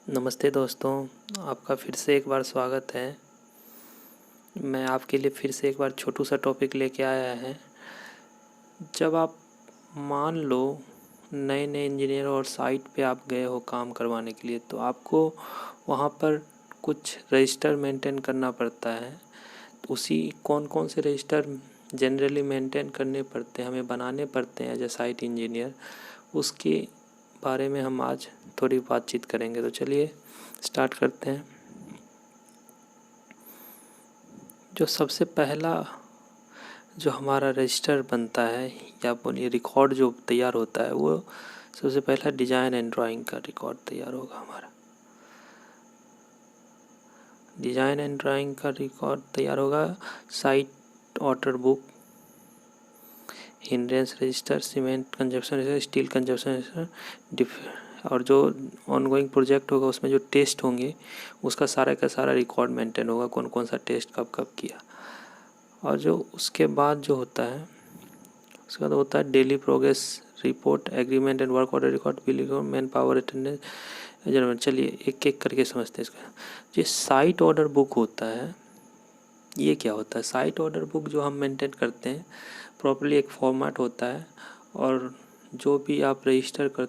नमस्ते दोस्तों, आपका फिर से एक बार स्वागत है। मैं आपके लिए फिर से एक बार छोटू सा टॉपिक लेके आया है। जब आप मान लो नए नए इंजीनियर और साइट पे आप गए हो काम करवाने के लिए, तो आपको वहाँ पर कुछ रजिस्टर मेंटेन करना पड़ता है। तो उसी कौन कौन से रजिस्टर जनरली मेंटेन करने पड़ते हैं, हमें बनाने पड़ते हैं एज ए साइट इंजीनियर, उसके बारे में हम आज थोड़ी बातचीत करेंगे। तो चलिए स्टार्ट करते हैं। जो सबसे पहला जो हमारा रजिस्टर बनता है या बोलिए रिकॉर्ड जो तैयार होता है, वो सबसे पहला डिज़ाइन एंड ड्राइंग का रिकॉर्ड तैयार होगा। हमारा डिज़ाइन एंड ड्राइंग का रिकॉर्ड तैयार होगा। Site order book, hindrance register, cement consumption register, steel consumption register, और जो ऑनगोइंग प्रोजेक्ट होगा उसमें जो टेस्ट होंगे उसका सारा का सारा रिकॉर्ड मेंटेन होगा, कौन कौन सा टेस्ट कब कब किया। और जो उसके बाद जो होता है, उसके बाद होता है daily progress report, agreement and work order record, billing, man power attendance measurement. चलिए एक एक करके समझते हैं इसका। ये साइट ऑर्डर बुक होता है, ये क्या होता है? साइट ऑर्डर बुक जो हम मेंटेन करते हैं, प्रॉपर्ली एक फॉर्मेट होता है, और जो भी आप रजिस्टर कर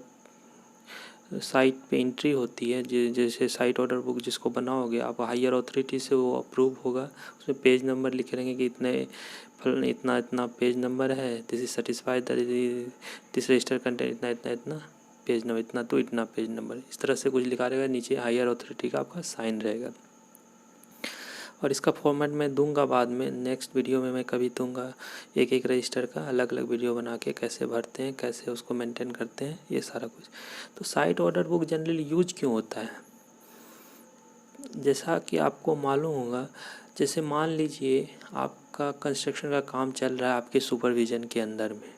साइट पे एंट्री होती है, जैसे साइट ऑर्डर बुक जिसको बनाओगे आप, हायर अथॉरिटी से वो अप्रूव होगा। उसमें पेज नंबर लिखे रहेंगे कि इतना इतना पेज नंबर है, this is satisfied this register content इतना इतना इतना पेज नंबर, इतना तो इतना पेज नंबर, इस तरह से कुछ लिखा रहेगा। नीचे हायर अथॉरिटी का आपका साइन रहेगा। और इसका फॉर्मेट मैं दूंगा बाद में, नेक्स्ट वीडियो में मैं कभी दूंगा। एक एक रजिस्टर का अलग अलग वीडियो बना के कैसे भरते हैं, कैसे उसको मेंटेन करते हैं, ये सारा कुछ। तो site order book generally use क्यों होता है? जैसा कि आपको मालूम होगा, जैसे मान लीजिए आपका कंस्ट्रक्शन का काम चल रहा है आपके सुपरविज़न के अंदर में,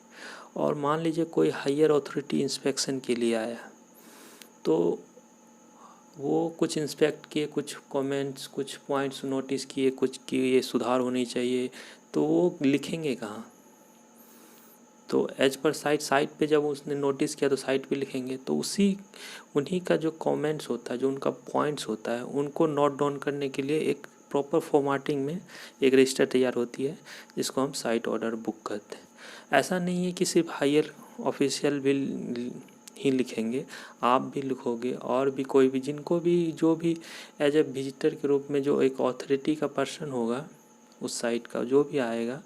और मान लीजिए कोई हायर अथॉरिटी इंस्पेक्शन के लिए आया, तो वो कुछ इंस्पेक्ट किए, कुछ कमेंट्स, कुछ पॉइंट्स नोटिस किए, कुछ कि ये सुधार होनी चाहिए, तो वो लिखेंगे कहाँ? तो एज पर साइट पे जब उसने नोटिस किया तो साइट पे लिखेंगे। तो उन्हीं का जो कमेंट्स होता है, जो उनका पॉइंट्स होता है, उनको नोट डाउन करने के लिए एक प्रॉपर फॉर्मेटिंग में एक रजिस्टर तैयार होती है, जिसको हम साइट ऑर्डर बुक कहते हैं। ऐसा नहीं है कि सिर्फ हायर ऑफिशियल भी ही लिखेंगे, आप भी लिखोगे, और भी कोई भी जिनको भी जो भी एज ए विजिटर के रूप में जो एक ऑथोरिटी का पर्सन होगा उस साइट का, जो भी आएगा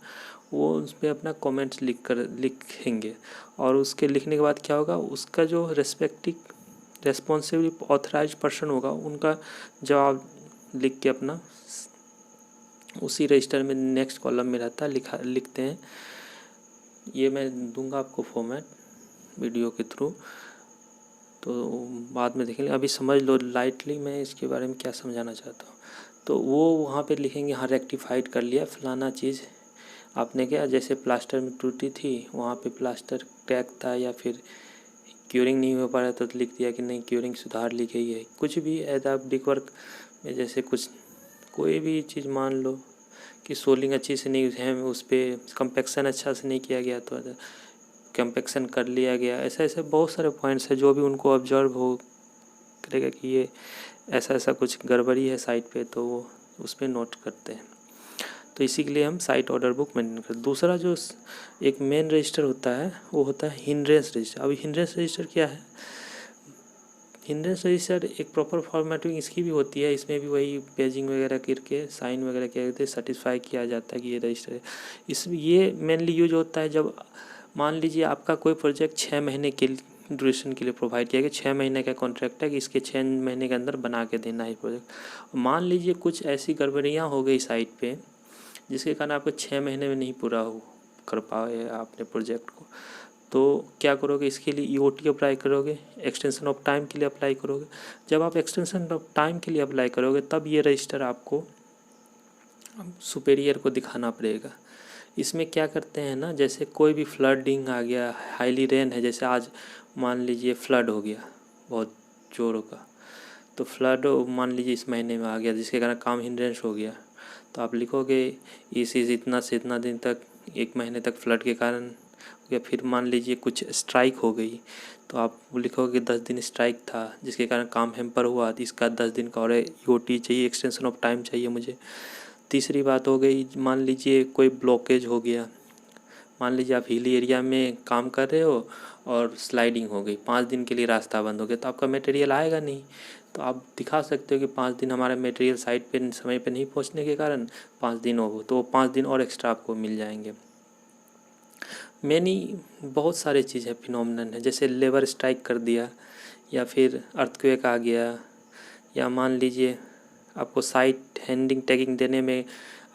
वो उस पर अपना कमेंट्स लिखेंगे। और उसके लिखने के बाद क्या होगा, उसका जो रेस्पॉन्सिबल ऑथराइज पर्सन होगा, उनका जवाब लिख के अपना उसी रजिस्टर में नेक्स्ट कॉलम में रहता है, लिखते हैं। ये मैं दूंगा आपको फॉर्मेट वीडियो के थ्रू, तो बाद में देखेंगे। अभी समझ लो लाइटली मैं इसके बारे में क्या समझाना चाहता हूँ। तो वो वहाँ पे लिखेंगे, हाँ रेक्टिफाइड कर लिया फलाना चीज़ आपने क्या, जैसे प्लास्टर में त्रुटि थी, वहाँ पे प्लास्टर क्रैक था, या फिर क्यूरिंग नहीं हो पा रहा तो लिख दिया कि नहीं क्यूरिंग सुधार ली गई है। कुछ भी एज ब्रिक वर्क में, जैसे कुछ कोई भी चीज़ मान लो कि सोलिंग अच्छी से नहीं है, उस पर कंपेक्शन अच्छा से नहीं किया गया तो कंपेक्शन कर लिया गया। ऐसे ऐसे बहुत सारे पॉइंट्स हैं जो भी उनको ऑब्जर्व हो करेगा कि ये ऐसा ऐसा कुछ गड़बड़ी है साइट पे, तो वो उस पर नोट करते हैं। तो इसी के लिए हम साइट ऑर्डर बुक मेंटेन करते हैं। दूसरा जो एक मेन रजिस्टर होता है वो होता है हिंड्रेंस रजिस्टर। अभी हिंड्रेंस रजिस्टर क्या है? हिंड्रेंस रजिस्टर एक प्रॉपर फॉर्मेटिंग इसकी भी होती है, इसमें भी वही पेजिंग वगैरह करके साइन वगैरह किया जाता है, सर्टिफाई किया जाता है कि ये रजिस्टर है। ये मेनली यूज होता है जब मान लीजिए आपका कोई प्रोजेक्ट 6 महीने के ड्यूरेशन के लिए प्रोवाइड किया गया, 6 महीने का कॉन्ट्रैक्ट है कि इसके 6 महीने के अंदर बना के देना है प्रोजेक्ट। मान लीजिए कुछ ऐसी गड़बड़ियाँ हो गई साइट पे जिसके कारण आपको 6 महीने में नहीं पूरा हो कर पाए आपने प्रोजेक्ट को, तो क्या करोगे? इसके लिए ईओटी अप्लाई करोगे, एक्सटेंशन ऑफ टाइम के लिए अप्लाई करोगे। जब आप एक्सटेंशन ऑफ टाइम के लिए अप्लाई करोगे तब ये रजिस्टर आपको सुपेरियर को दिखाना पड़ेगा। इसमें क्या करते हैं ना, जैसे कोई भी फ्लडिंग आ गया, हाईली रेन है, जैसे आज मान लीजिए फ्लड हो गया बहुत जोरों का, तो फ्लड मान लीजिए इस महीने में आ गया जिसके कारण काम हिंड्रेंस हो गया, तो आप लिखोगे इस इतना से इतना दिन तक, 1 महीने तक फ्लड के कारण गया, फिर मान लीजिए कुछ स्ट्राइक हो गई तो आप लिखोगे 10 दिन स्ट्राइक था जिसके कारण काम हैम्पर हुआ, तो इसका 10 दिन का और यूटी चाहिए, एक्सटेंशन ऑफ टाइम चाहिए मुझे। तीसरी बात हो गई, मान लीजिए कोई ब्लॉकेज हो गया, मान लीजिए आप हिली एरिया में काम कर रहे हो और स्लाइडिंग हो गई, 5 दिन के लिए रास्ता बंद हो गया, तो आपका मटेरियल आएगा नहीं। तो आप दिखा सकते हो कि 5 दिन हमारा मटेरियल साइट पे समय पे नहीं पहुंचने के कारण 5 दिन हो, तो 5 दिन और एक्स्ट्रा आपको मिल जाएंगे। मैनी बहुत सारे चीज़ है, फिनोमिनन है, जैसे लेबर स्ट्राइक कर दिया या फिर अर्थक्वेक आ गया, या मान लीजिए आपको साइट हैंडिंग टैगिंग देने में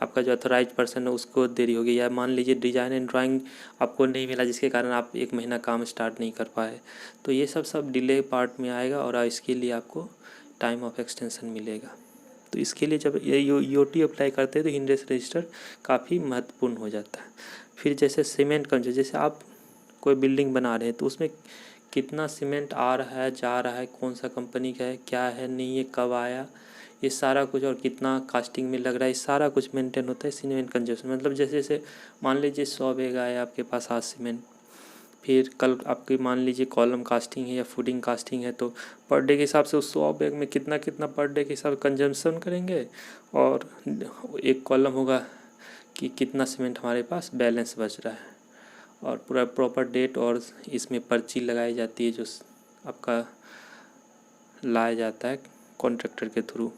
आपका जो अथोराइज पर्सन है उसको देरी होगी, या मान लीजिए डिज़ाइन एंड ड्राइंग आपको नहीं मिला जिसके कारण आप 1 महीना काम स्टार्ट नहीं कर पाए, तो ये सब डिले पार्ट में आएगा और इसके लिए आपको टाइम ऑफ एक्सटेंशन मिलेगा। तो इसके लिए जब ये यूटी अप्लाई करते हैं तो हिंडरेंस रजिस्टर काफ़ी महत्वपूर्ण हो जाता है। फिर जैसे सीमेंट कंजन, जैसे आप कोई बिल्डिंग बना रहे हैं तो उसमें कितना सीमेंट आ रहा है जा रहा है, कौन सा कंपनी का है, क्या है नहीं है, कब आया, ये सारा कुछ, और कितना कास्टिंग में लग रहा है, ये सारा कुछ मेंटेन होता है सीमेंट कंजप्शन। मतलब जैसे जैसे मान लीजिए 100 बैग आया आपके पास आज सीमेंट, फिर कल आपकी मान लीजिए कॉलम कास्टिंग है या फुटिंग कास्टिंग है, तो पर डे के हिसाब से उस 100 बैग में कितना कितना पर डे के हिसाब से कंजम्पशन करेंगे, और एक कॉलम होगा कि कितना सीमेंट हमारे पास बैलेंस बच रहा है, और पूरा प्रॉपर डेट, और इसमें पर्ची लगाई जाती है जो आपका लाया जाता है कॉन्ट्रैक्टर के थ्रू।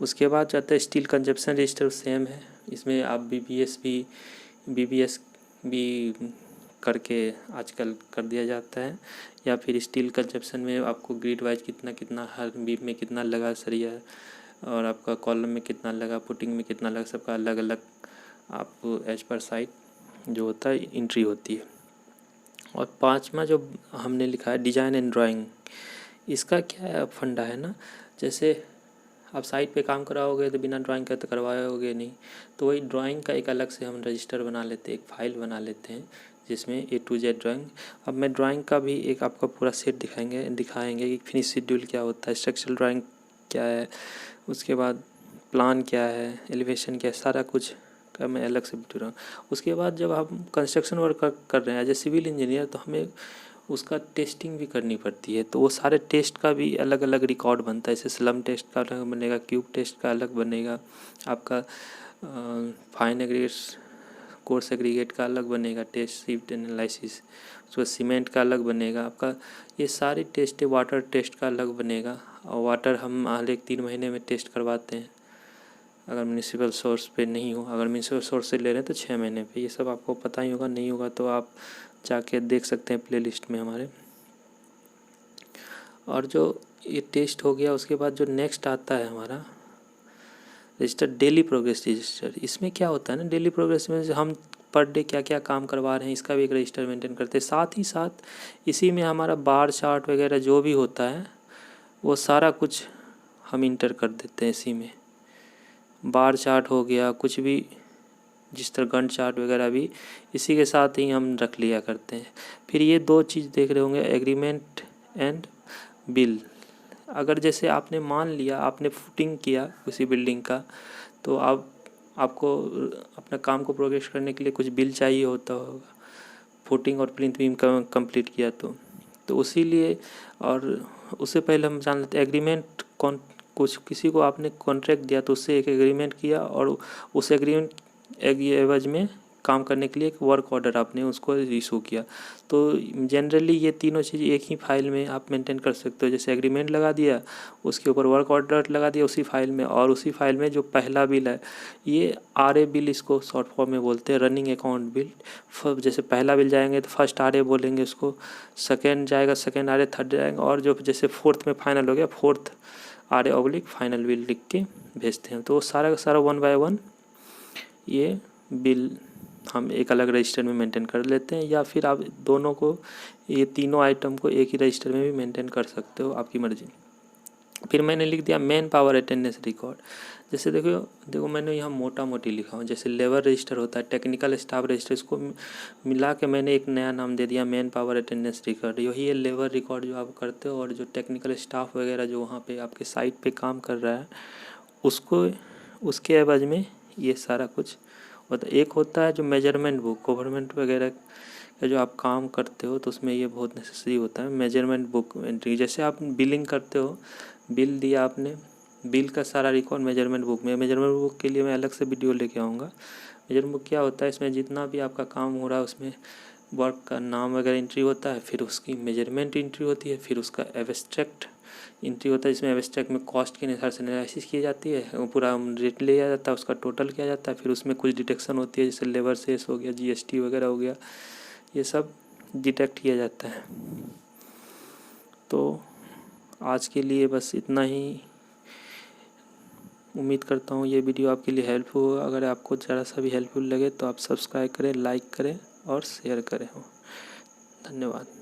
उसके बाद जाता है स्टील कंजप्शन रजिस्टर, सेम है, इसमें आप बीबीएस भी करके आजकल कर दिया जाता है, या फिर स्टील कंजप्शन में आपको ग्रिड वाइज कितना कितना हर बीम में कितना लगा सरिया, और आपका कॉलम में कितना लगा, पुटिंग में कितना लगा, सबका अलग अलग आपको एज पर साइट जो होता है एंट्री होती है। और 5वां जो हमने लिखा है डिज़ाइन एंड ड्राइंग, इसका क्या फंडा है ना, जैसे आप साइट पे काम कराओगे तो बिना ड्राइंग का तो करवाओगे नहीं, तो वही ड्राइंग का एक अलग से हम रजिस्टर बना लेते हैं, एक फ़ाइल बना लेते हैं जिसमें A to Z ड्राइंग। अब मैं ड्राइंग का भी एक आपका पूरा सेट दिखाएंगे कि फिनिश शेड्यूल क्या होता है, स्ट्रक्चरल ड्राइंग क्या है, उसके बाद प्लान क्या है, एलिवेशन क्या है, सारा कुछ का मैं अलग से बता रहा हूँ। उसके बाद जब हम कंस्ट्रक्शन वर्क कर रहे हैं एज ए सिविल इंजीनियर, तो हमें उसका टेस्टिंग भी करनी पड़ती है, तो वो सारे टेस्ट का भी अलग अलग रिकॉर्ड बनता है, जैसे स्लम टेस्ट का अलग बनेगा, क्यूब टेस्ट का अलग बनेगा, आपका फाइन एग्रीगेट्स कोर्स एग्रीगेट का अलग बनेगा, टेस्ट शिफ्ट एनालिसिस, उसका सीमेंट का अलग बनेगा आपका, ये सारी टेस्ट है, वाटर टेस्ट का अलग बनेगा, और वाटर हम हर 3 महीने में टेस्ट करवाते हैं अगर म्यूनिसिपल सोर्स पे नहीं हो, अगर म्यूनिसिपल सोर्स से ले रहे हैं तो 6 महीने पे, ये सब आपको पता ही होगा, नहीं होगा तो आप जाके देख सकते हैं प्लेलिस्ट में हमारे। और जो ये टेस्ट हो गया, उसके बाद जो नेक्स्ट आता है हमारा रजिस्टर, डेली प्रोग्रेस रजिस्टर। इसमें क्या होता है ना, डेली प्रोग्रेस में हम पर डे क्या क्या काम करवा रहे हैं इसका भी एक रजिस्टर मेंटेन करते हैं, साथ ही साथ इसी में हमारा बार चार्ट वगैरह जो भी होता है वो सारा कुछ हम इंटर कर देते हैं इसी में। बार चार्ट हो गया, कुछ भी जिस तरह गंट चार्ट वगैरह भी इसी के साथ ही हम रख लिया करते हैं। फिर ये 2 चीज़ देख रहे होंगे, एग्रीमेंट एंड बिल। अगर जैसे आपने मान लिया आपने फुटिंग किया उसी बिल्डिंग का, तो आपको अपना काम को प्रोग्रेस करने के लिए कुछ बिल चाहिए होता होगा, फुटिंग और प्लिंथ बीम कंप्लीट किया तो उसी लिए, और उससे पहले हम जान लेते हैं एग्रीमेंट कौन, कुछ किसी को आपने कॉन्ट्रैक्ट दिया तो उससे एक एग्रीमेंट किया, और उस एग्रीमेंट एवज में काम करने के लिए एक वर्क ऑर्डर आपने उसको इशू किया। तो जनरली ये तीनों चीज़ एक ही फाइल में आप मेंटेन कर सकते हो, जैसे एग्रीमेंट लगा दिया, उसके ऊपर वर्क ऑर्डर लगा दिया उसी फाइल में, और उसी फाइल में जो पहला बिल है, ये RA बिल इसको शॉर्ट फॉर्म में बोलते हैं, रनिंग अकाउंट बिल। जैसे पहला बिल जाएंगे तो फर्स्ट RA बोलेंगे उसको, सेकेंड जाएगा सेकेंड RA, थर्ड जाएगा, और जो जैसे फोर्थ में फाइनल हो गया फोर्थ RA/ फाइनल बिल लिख के भेजते हैं। तो सारा का सारा 1 by 1 ये बिल हम एक अलग रजिस्टर में मेंटेन कर लेते हैं, या फिर आप दोनों को, ये तीनों आइटम को एक ही रजिस्टर में भी मेंटेन कर सकते हो, आपकी मर्जी। फिर मैंने लिख दिया मैन पावर अटेंडेंस रिकॉर्ड। जैसे देखो मैंने यहाँ मोटा मोटी लिखा हूँ, जैसे लेबर रजिस्टर होता है, टेक्निकल स्टाफ रजिस्टर, इसको मिला के मैंने एक नया नाम दे दिया मैन पावर अटेंडेंस रिकॉर्ड। यही है लेबर रिकॉर्ड जो आप करते हो, और जो टेक्निकल स्टाफ वगैरह जो वहाँ पे आपके साइट पे काम कर रहा है उसको, उसके एवज में ये सारा कुछ एक होता है जो मेजरमेंट बुक, गवर्नमेंट वगैरह का जो आप काम करते हो तो उसमें ये बहुत नेसेसरी होता है, मेजरमेंट बुक एंट्री। जैसे आप बिलिंग करते हो, बिल दिया आपने, बिल का सारा रिकॉर्ड मेजरमेंट बुक में। मेजरमेंट बुक के लिए मैं अलग से वीडियो लेके आऊँगा। मेजरमेंट बुक क्या होता है, इसमें जितना भी आपका काम हो रहा है उसमें वर्क का नाम वगैरह एंट्री होता है, फिर उसकी मेजरमेंट एंट्री होती है, फिर उसका एब्स्ट्रैक्ट एंट्री होता है, जिसमें एब्स्ट्रैक्ट में कॉस्ट के अनुसार से एनालिसिस की जाती है, वो पूरा रेट लिया जाता है, उसका टोटल किया जाता है, फिर उसमें कुछ डिटेक्शन होती है, जैसे लेबर सेस हो गया, जीएसटी वगैरह हो गया, ये सब डिटेक्ट किया जाता है। तो आज के लिए बस इतना ही। उम्मीद करता हूँ ये वीडियो आपके लिए हेल्पफुल होगा। अगर आपको ज़रा सा भी हेल्पफुल लगे तो आप सब्सक्राइब करें, लाइक करें और शेयर करें। धन्यवाद।